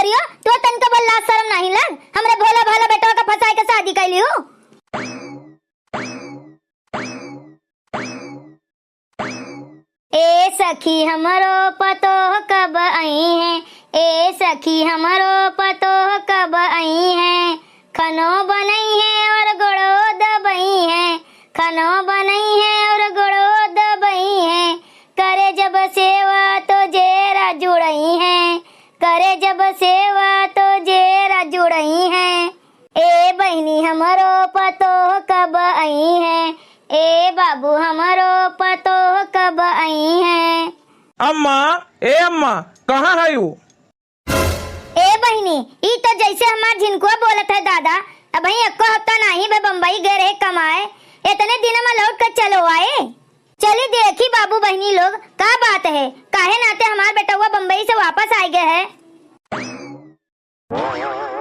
बिलोरियो तो तन का बल्ला शर्म नहीं लग हमरे भोला भाला बेटा का फसाए के शादी कैली हो। ए सखी हमरो पतो कब आई है, ए सखी हमरो पतो कब आई है, खनो बनई है और गोड़ो दबई है, खनो बनई है और गोड़ो दबई है, करे जब सेवा तो जेरा जुड़ई है, करे जब सेवा तो जेरा जुड़ई है। ए बहनी हमरो पतो कब आई है, ए बाबू हमरो पतो कब आई है। अम्मा अम्मा कहाँ है यू? ए बहनी ई तो जैसे हमार झिनकुआ बोलत है दादा, अब ही एको हफ्ता नहीं बे बम्बई गए रहे कमाए, इतने दिन में लौट कर चलो आए। चली देखी बाबू बहनी लोग का बात है, काहे नाते हमार बेटवा बम्बई से वापस आ गए है।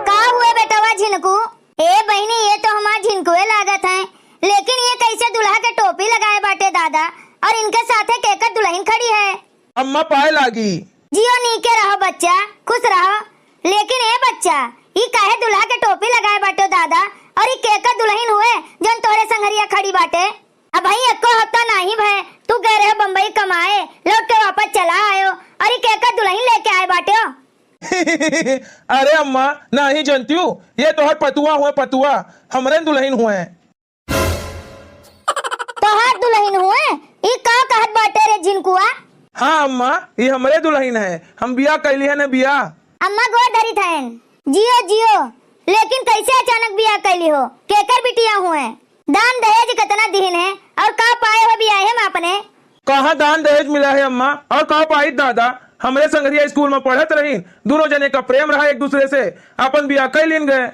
का हुए बेटवा झिनकू? ए बहनी ये तो हमार झिनकुए लागत है, लेकिन ये कैसे दुल्हा के टोपी लगाए बाटे दादा, और इनके साथे केकर दुल्हन खड़ी है। अम्मा पाए लागी। जियो नीके रहो बच्चा, खुश रहो। लेकिन ए बच्चा ई काहे दुल्हा के टोपी लगाए बाटे दादा, और ई केकर दुल्हन हुए जन तोरे संगरिया खड़ी बाटे। अब भाई एको हफ्ता नहीं भय तू गए रहे बम्बई कमाए, लौट के वापस चला आयो, और ई केकर दुल्हन लेके आए बाटे। अरे अम्मा नहीं जानती हूँ, ये तो हर पतुआ हुए, पतुआ हमरे दुल्हन हुए। तोहार दुल्हन हुए? ई का कहत बाटे रे झिनकुआ? हाँ अम्मा ये हमरे दुल्हन है, हम बिया कैली है ने बिया। अम्मा गोर धरी थैन। जियो जियो, लेकिन कैसे अचानक बिया कैली हो, केकर बिटिया हुए? दान दहेज कितना दिन है और का पाए हो बिया है आपने? कहाँ दान दहेज मिला है अम्मा, और कहाँ पाई दादा, हमरे संगरिया स्कूल में पढ़त रही, दोनों जने का प्रेम रहा एक दूसरे से, अपन बिया कैलिन गए।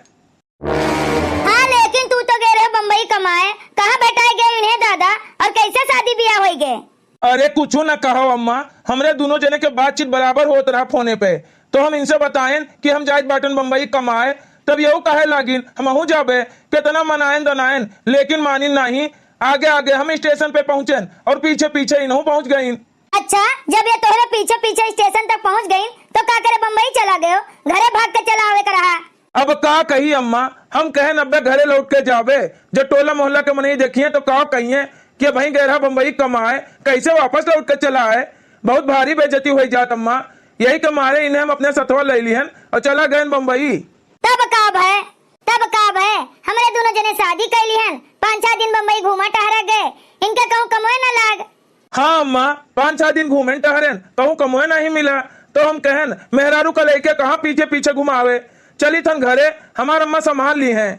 हाँ लेकिन तू तो गए रहे बम्बई कमाए, कहाँ बैठाए गए इन्हें दादा, और कैसे शादी बिया हो गए? अरे कुछ न कहो अम्मा, हमरे दोनों जने के बातचीत बराबर होत रहा फोने पे, तो हम इनसे बताएं कि हम जायद बाटन बम्बई कमाए, तब यू कहे लागिन हमहू जाबे, कितना मनाएं दनाएं, लेकिन मानिन नहीं। आगे आगे हम स्टेशन पे पहुँचे और पीछे पीछे इन्हों पहुँच गयी। अच्छा जब ये तोहरे पीछे पीछे स्टेशन तक पहुँच गयी तो का करे बम्बई चला गए, घरे भाग के चला आवे रहा। अब का कही अम्मा, हम कहे नब्बे घरे लौट के जाबे, जब टोला मोहल्ला के मनई देखिए तो का कहिए कि भाई गहरा बम्बई कमाए, कैसे वापस लौट के चला आए। बहुत भारी बेइज्जती हुई जात अम्मा, यही के मारे इन्हें हम अपने सथवा ले लिहन और चला गए बम्बई। तब काब है हमरे दोनों जने शादी कर लिहन, 5-6 दिन बम्बई घूमा टहरा गए, इनके कहूँ कमोए न लाग। हाँ अम्मा 5-6 दिन घूमे टहरन, कहूँ कमोए नहीं मिला, तो हम कहन मेहरारू का लेके कहाँ पीछे पीछे घुमावे, चली थन घरे, हमार अम्मा संभाल ली है।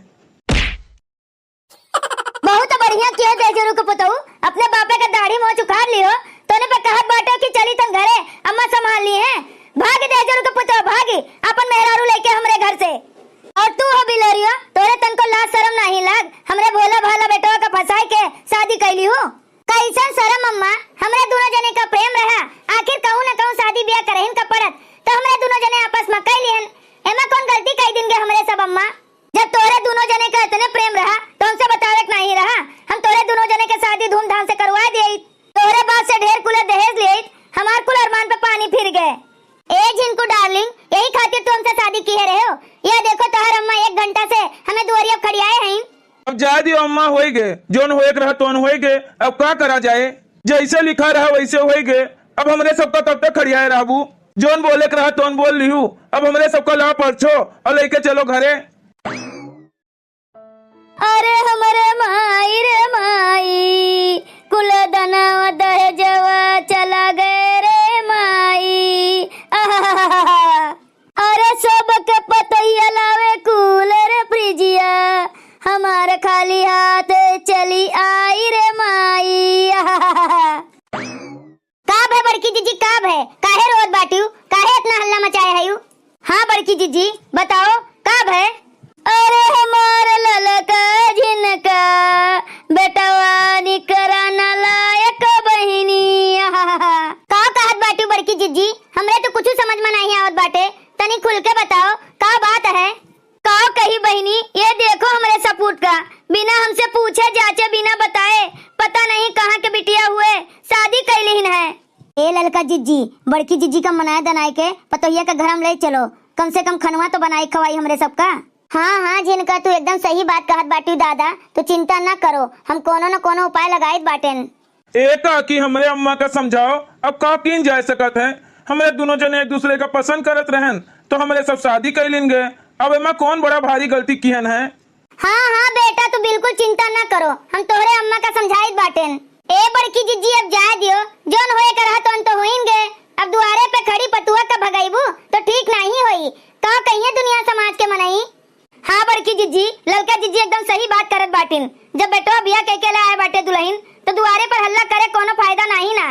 बहुत बढ़िया किया देजरू को पुतऊ, अपने बापे का दाढ़ी मोछ उखाड़ लियो, तोने पे कहत बाटो कि चली थन घरे, अम्मा संभाल ली है। भाग देजरू को पुतऊ भागी, अपन मेहरारू लेके हमरे घर से। और तू हो बिलोरियो, तोरे तन को लाज शर्म नहीं लाग, हमरे भोला भाला बेटवा का फसाए के शादी कैली हो। कैसन शर्म अम्मा, हमरे दोनों जने का प्रेम रहा, आखिर कहूँ न कहूँ शादी ब्याह करहिन का पड़त, तो हमरे दोनों जने आपस में कैलिहन, एमा कौन गलती कह दिन गे हमरे सब अम्मा। जब तोरे दोनों जने का इतने प्रेम रहा तो हमसे बतावे नहीं रहा, हम तोरे दोनों जने के शादी धूमधाम से करवा दिए, तोरे बात से ढेर कुल दहेज लिए, हमार कुल अरमान पे पानी फिर गए। ए जिनको डार्लिंग, यही खातिर तू हमसे शादी की है रहे हो, यह देखो तोहर अम्मा 1 घंटा से हमें दुआरिया खड़ी आए हैं। अब जा दियो अम्मा, हो गए जोन होए रहा तो हो गए, अब क्या करा जाए, जैसे लिखा रहा वैसे हो गए। अब हमरे सबका तब तक खड़ियाए रहबू, जोन बोले रहा तो बोल लिहू, अब हमरे सबका ला परछो और लेके चलो घरे। अरे हमरे माई रे माई, कुल दनावा दहेजवा चला गए रे माई। अरे सबके पतैया लावे कूलर फ्रिजिया, हमारे खाली हाथ चली आई रे माई। काब है बड़की जीजी, काब है, काहे रोत बाटियू, काहे इतना हल्ला मचाए है यू? हाँ बड़की जीजी बताओ काब है? अरे हमारा ललका झिनका बेटवा निकरा नालायक बहिनी। का कहत बाटी बड़की जीजी, हमरे तो कुछ समझ में नहीं आवत बाटे, तनी खुल के बताओ का बात है? का कही बहिनी, ये देखो हमरे सपूत का, बिना हमसे पूछे जाचे बिना बताए, पता नहीं कहाँ के बिटिया हुए शादी कैलिन है। ए ललका जीजी, बड़की जीजी का मनाए दनाए के पतोहिया के घर हम ले चलो, कम से कम खनवा तो बनाई खवाई हमरे सबका। हाँ हाँ जिनका तू एकदम सही बात कहत बाटी दादा, तू चिंता न करो, हम कोनो न कोनो उपाय लगाइत बाटेन। एक कि हमरे अम्मा का समझाओ, अब का किन जा सकत है। हमरे दोनों जने एक दूसरे का पसंद करत रहन तो हमरे सब शादी कर लेंगे। अब एमा कौन बड़ा भारी गलती किहन है। हाँ हाँ बेटा तू बिल्कुल चिंता न करो, हम तोहरे अम्मा का समझाइत बाटेन। ए बड़की जीजी अब जाए दियो, जोन होए कर रहत तो होइंगे। अब दुआरे पे खड़ी पतुआ का भगाइबू तो ठीक नहीं होई, का कहिए दुनिया समाज के मनई। हाँ बड़की जीजी, ललका जीजी एकदम सही बात करत बाटिन। जब बेटवा बिया कह के लाए बाटे दुल्हन तो दुआरे पर हल्ला करे कोनो फायदा नहीं ना।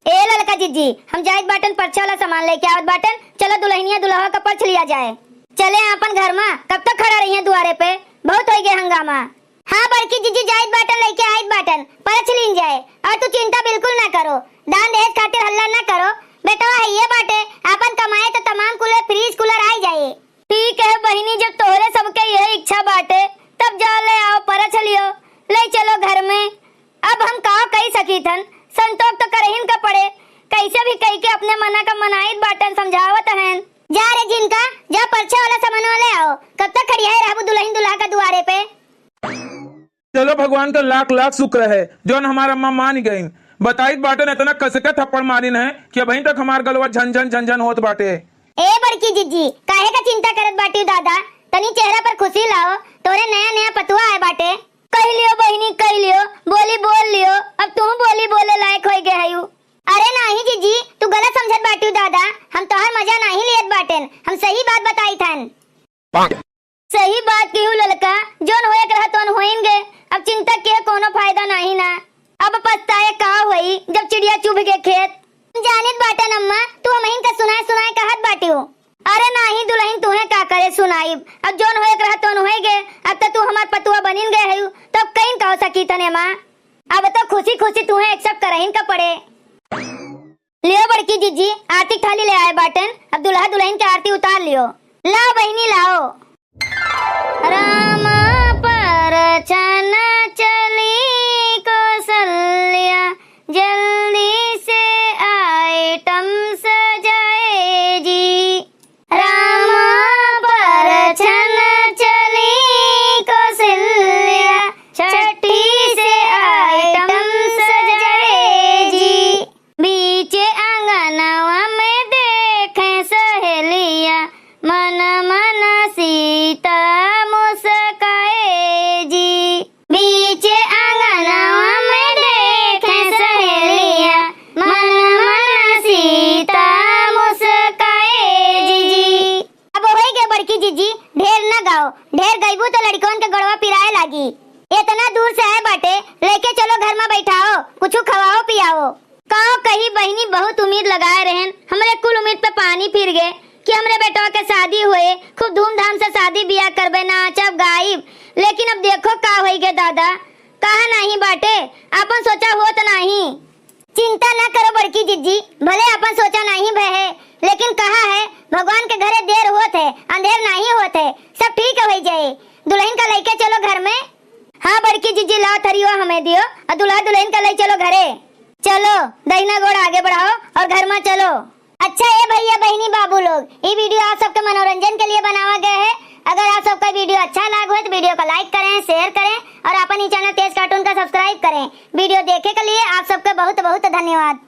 ए ललका जीजी, हम जाइत बाटन परछा वाला सामान लेके आवत बाटन, चलो दुल्हनिया दुल्हा का पर्छ लिया जाए। चले अपन घर में, कब तक खड़ा रही है दुआरे पे, बहुत हो गया हंगामा। हाँ बड़की जीजी जाइत बाटन लेके आइत बाटन, पर्छ लीन जाए। और तू चिंता बिल्कुल ना करो, दान दहेज खातिर हल्ला ना करो। बेटवा है ये बाटे, अपन कमाए तो तमाम कूलर फ्रीज कूलर आ जाए। ठीक है बहिनी, जब तोहरे सबके यही इच्छा बाटे तब जा ले आओ परछ लियो, ले चलो घर में। अब हम का कही सकी थन, संतोष तो करहिन का पड़े, कैसे भी कही के अपने मना का मनाइत बाटन समझावत हन। जा रे जिनका, जा परछा वाला सामान ले आओ, कब तक खड़ी है रहबू दुल्हन दुल्हा का दुआरे पे। चलो भगवान का लाख लाख शुक्र है जो हमारा अम्मा मान गई। बताइत बाटन इतना कसके थप्पड़ मारिन है कि अभी तक हमार गलवा झंझन झंझन होत बाटे। ए बड़की जीजी, काहे का चिंता करत बाटी दादा, तनी चेहरा पर खुशी लाओ, तोरे नया नया पतुआ आए बाटे। कह लियो बहिनी कह लियो, बोली बोल लियो, अब तू बोली बोले लायक हो गए हयू। अरे नहीं जीजी, तू गलत समझत बाटी दादा, हम तोहर मजा नहीं लियत बाटेन, हम सही बात बताई थन। सही बात क्यों ललका, जोन होए रहा तोन होइंगे, अब चिंता के कोनो फायदा नहीं ना। अब पछताए का होई जब चिड़िया चुभ के खेत। जानित बाटन अम्मा, तू हमहिन का सुनाए सुनाए कहत बाटी हो। अरे नहीं दुल्हन तुहे का करे सुनाइब, अब जोन होए रहा तोन होए गे, अब तो तू हमार पतुआ बनिन गए हयू, तब कहीं कह सकी तने माँ। अब तो खुशी खुशी तुहे एक्सेप्ट करहिन का पड़े। लियो बड़की जीजी, आरती थाली ले आए बाटन, अब दुल्हा दुल्हन की आरती उतार लियो। लाओ बहिनी लाओ। राम परछन चली कौसल्या, जल्दी से आइटम सजाए जी। राम परछन चली कौसल्या, छठी से आइटम सजाए जी। बीच आंगनवा में देखें सहेलिया, मन मन सीता मुस्काए जी। बीच आंगनवा में देखें सहेलिया, मन मन सीता मुस्काए जी। अब होई गए बड़की जीजी, ढेर न गाओ, ढेर गईबू तो लड़कों के गड़वा पिराए लागी। इतना दूर से आए बाटे, लेके चलो घर में बैठाओ, कुछ खवाओ पियाओ। कहो कही बहिनी बहुत उम्मीद लगाए रहन, हमरे कुल उम्मीद पे पानी फिर गए कि हमरे बेटवा के शादी हुए, खूब धूमधाम से शादी ब्याह करबे, नाचब गाइब। लेकिन अब देखो का होई गे दादा, कहा नहीं बाटे, अपन सोचा होत नहीं। चिंता न करो बड़की जीजी, भले अपन सोचा नहीं भय, लेकिन कहा है भगवान के घरे देर होत है, अंधेर नहीं होत है, सब ठीक हो जाए। दुल्हन का लेके चलो घर में। हाँ बड़की जीजी लाओ थरियो हमें दियो, और दुल्हा दुल्हन का ले चलो घरे। चलो दहिना गोड़ आगे बढ़ाओ और घर में चलो। अच्छा ये भैया बहनी बाबू लोग, ये वीडियो आप सबके मनोरंजन के लिए बनावा गया है। अगर आप सबका वीडियो अच्छा लगा हो तो वीडियो को लाइक करें, शेयर करें और अपन ही चैनल तेज कार्टून का सब्सक्राइब करें। वीडियो देखे के लिए आप सबका बहुत बहुत धन्यवाद।